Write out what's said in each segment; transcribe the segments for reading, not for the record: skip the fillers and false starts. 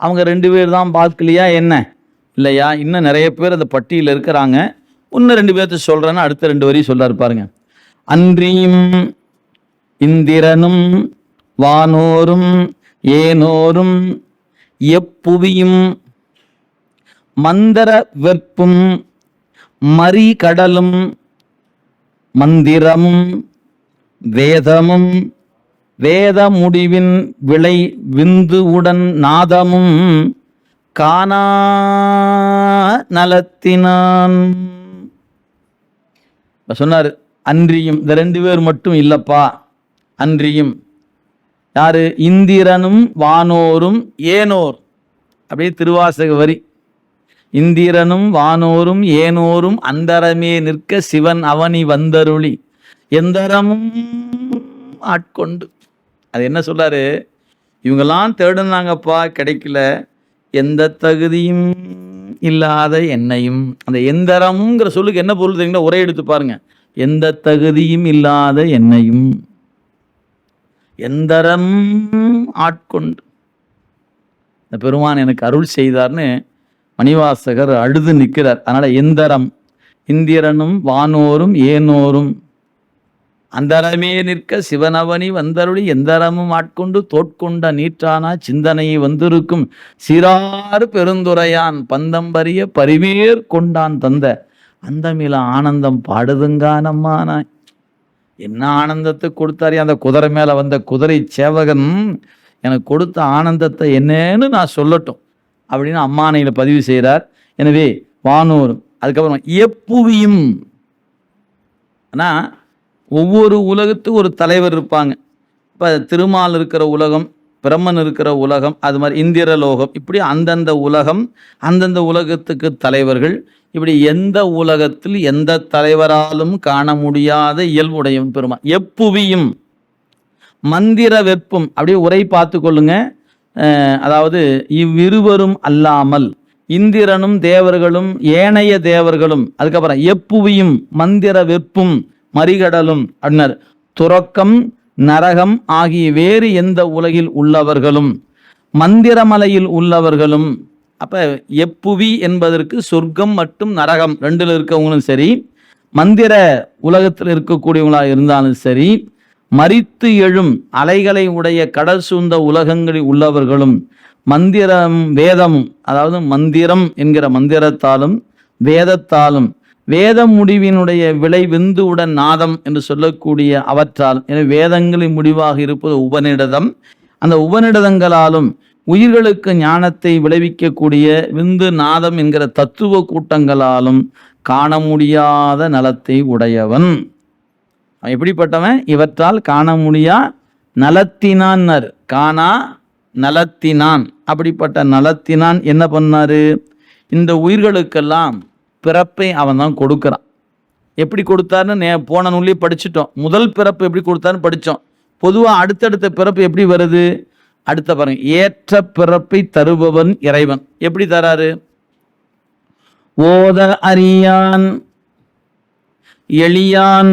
அவங்க 2 பேர் தான் பார்க்கலையா என்ன? இல்லையா? இன்னும் நிறைய பேர் அந்த பட்டியலில் இருக்கிறாங்க. இன்னும் 2 பேர்த்த சொல்கிறேன்னு அடுத்த 2 வரி சொல்றாரு பாருங்க. அன்றியும் இந்திரனும் வானோரும் ஏனோரும் எப்புவியும் மந்தர வெற்பும் மறிகடலும் மந்திரமும் வேதமும் வேத முடிவின் விளை விந்து உடன் நாதமும் காணா நலத்தினான். சொன்னார் அன்றியும் இந்த 2 பேர் மட்டும் இல்லப்பா. அன்றியும் யாரு? இந்திரனும் வானோரும் ஏனோர். அப்படியே திருவாசக வரி. இந்திரனும் வானோரும் ஏனோரும் அந்தரமே நிற்க சிவன் அவனி வந்தருளி எந்தரமும் ஆட்கொண்டு. அது என்ன சொல்றாரு? இவங்கெல்லாம் தேடுனாங்கப்பா, கிடைக்கல. எந்த தகுதியும் இல்லாத என்னையும். அந்த எந்தரமுங்கிற சொல்லுக்கு என்ன பொருள் தெரியுங்களா? உரை எடுத்து பாருங்க. எந்த தகுதியும் இல்லாத என்னையும் எந்தரம் ஆட்கொண்டு இந்த பெருமான் எனக்கு அருள் செய்தார்னு மணிவாசகர் அழுது நிற்கிறார். அதனால எந்தரம், இந்திரனும் வானோரும் ஏனோரும் அந்தரமே நிற்க சிவனவனி வந்தருளி எந்தரமும் ஆட்கொண்டு தோட்கொண்ட நீற்றானா சிந்தனையை வந்திருக்கும் சீராறு பெருந்துரையான் பந்தம்பரிய பரிவேர் கொண்டான் தந்த அந்தமில ஆனந்தம் பாடுதுங்கானம்மானாய். என்ன ஆனந்தத்தை கொடுத்தாரே அந்த குதிரை மேலே வந்த குதிரை சேவகன் எனக்கு கொடுத்த ஆனந்தத்தை என்னன்னு நான் சொல்லட்டும் அப்படின்னு அம்மானையில் பதிவு செய்கிறார். எனவே வானோரும், அதுக்கப்புறம் எப்புவியும். ஆனால் ஒவ்வொரு உலகத்துக்கும் ஒரு தலைவர் இருப்பாங்க. இப்போ திருமால் இருக்கிற உலகம், பிரம்மன் இருக்கிற உலகம், அது மாதிரி இந்திரலோகம், இப்படி அந்தந்த உலகம் அந்தந்த உலகத்துக்கு தலைவர்கள். இப்படி எந்த உலகத்தில் எந்த தலைவராலும் காண முடியாத இயல்புடையவன் பெருமான். எப்புவியும் மந்திர வெப்பும். அப்படியே உரை பார்த்து கொள்ளுங்க. அதாவது இவ்விருவரும் அல்லாமல் இந்திரனும் தேவர்களும் ஏனைய தேவர்களும், அதுக்கப்புறம் எப்புவியும் மந்திர வெப்பும் மறிகடலும் அன்னர் துறக்கம் நரகம் ஆகிய வேறு எந்த உலகில் உள்ளவர்களும் மந்திரமலையில் உள்ளவர்களும். அப்ப எப்புவி என்பதற்கு சொர்க்கம் மற்றும் நரகம் 2ல் இருக்கவங்களும் சரி, மந்திர உலகத்தில் இருக்கக்கூடியவங்களாக இருந்தாலும் சரி, மரித்து எழும் அலைகளை உடைய கடல் சூழ்ந்த உலகங்களில் உள்ளவர்களும் மந்திரம் வேதமும், அதாவது மந்திரம் என்கிற மந்திரத்தாலும் வேதத்தாலும் வேத முடிவினுடைய விளை விந்துவுடன் நாதம் என்று சொல்லக்கூடிய அவற்றால், எனவே வேதங்களின் முடிவாக இருப்பது உபநிடதம், அந்த உபநிடதங்களாலும் உயிர்களுக்கு ஞானத்தை விளைவிக்கக்கூடிய விந்து நாதம் என்கிற தத்துவ கூட்டங்களாலும் காண முடியாத நலத்தை உடையவன். எப்படிப்பட்டவன்? இவற்றால் காண முடியா நலத்தினான். காணா நலத்தினான். அப்படிப்பட்ட நலத்தினான் என்ன பண்ணாரு? இந்த உயிர்களுக்கெல்லாம் பிறப்பை அவன் தான் கொடுக்குறான். எப்படி கொடுத்தாருன்னு போன நூல்லையே படிச்சுட்டோம். முதல் பிறப்பு எப்படி கொடுத்தாருன்னு படித்தோம். பொதுவாக அடுத்தடுத்த பிறப்பு எப்படி வருது? அடுத்த பாருங்க, ஏற்ற பிறப்பை தருபவன் இறைவன். எப்படி தராரு? ஓத அறியான் எளியான்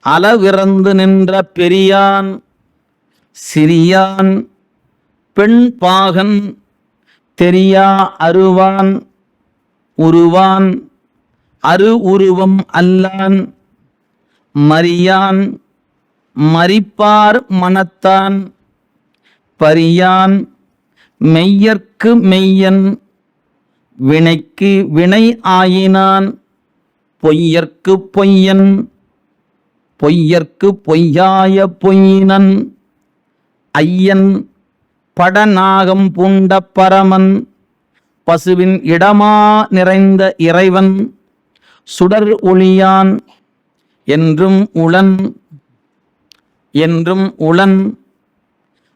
அளவிறந்து நின்ற பெரியான் சிறியான் பெண் பாகன் தெரியா அருவான் உருவான் அரு உருவம் அல்லான் மரியான் மரிப்பார் மனத்தான் பரியான் மெய்யர்க்கு மெய்யன் வினைக்கு வினை ஆயினான் பொய்யர்க்கு பொய்யன் பொய்யர்க்கு பொய்யாய பொய்யினன் ஐயன் படநாகம் பூண்ட பரமன் பசுவின் இடமா நிறைந்த இறைவன் சுடர் ஒளியான் என்றும் உளன் என்றும் உளன்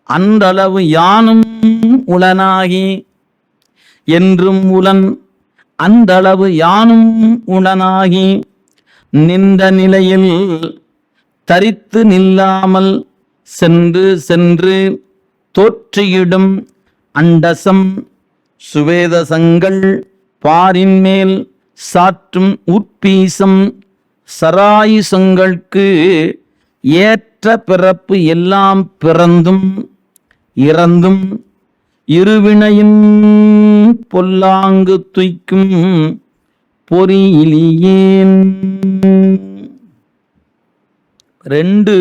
அன்றளவு யானும் உளனாகி என்றும் உளன் அந்தளவு யானும் உளனாகி நின்ற நிலையில் தரித்து நில்லாமல் சென்று சென்று தோற்றியிடும் அண்டசம் சுவேதசங்கள் பாரின் மேல் சாற்றும் உற்பீசம் சராயுசங்களுக்கு ஏற்ற பிறப்பு எல்லாம் பிறந்தும் இறந்தும் இருவினையின் பொல்லாங்கு துய்க்கும் பொறியிலியேன். ரெண்டு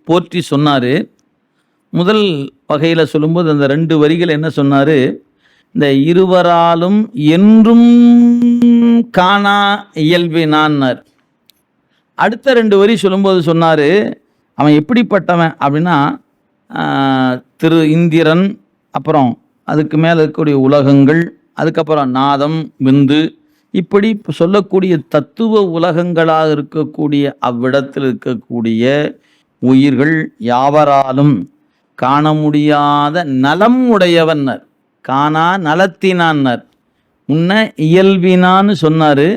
போற்றி சொன்னாரு. முதல் வகையில் சொல்லும்போது அந்த 2 வரிகள் என்ன சொன்னாரு? இந்த இருவராலும் என்றும் காணா இயல்பினான்னார். அடுத்த 2 வரி சொல்லும்போது சொன்னாரு, அவன் எப்படிப்பட்டவன் அப்படின்னா, திரு இந்திரன், அப்புறம் அதுக்கு மேலே இருக்கக்கூடிய உலகங்கள், அதுக்கப்புறம் நாதம், விந்து, இப்படி சொல்லக்கூடிய தத்துவ உலகங்களாக இருக்கக்கூடிய அவ்விடத்தில் இருக்கக்கூடிய உயிர்கள் யாவராலும் காண முடியாத நலம் உடையவன்னர். காணா நலத்தினான்னர். முன்ன இயல்பினான்னு சொன்னாரு,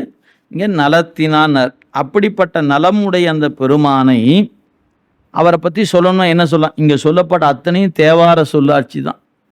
இங்கே நலத்தினான்னர். அப்படிப்பட்ட நலம் உடைய அந்த பெருமானை அவரை பற்றி சொல்லணும்னா என்ன சொல்லலாம்? இங்கே சொல்லப்பட்ட அத்தனையும் தேவார சொல்லாட்சி தான்.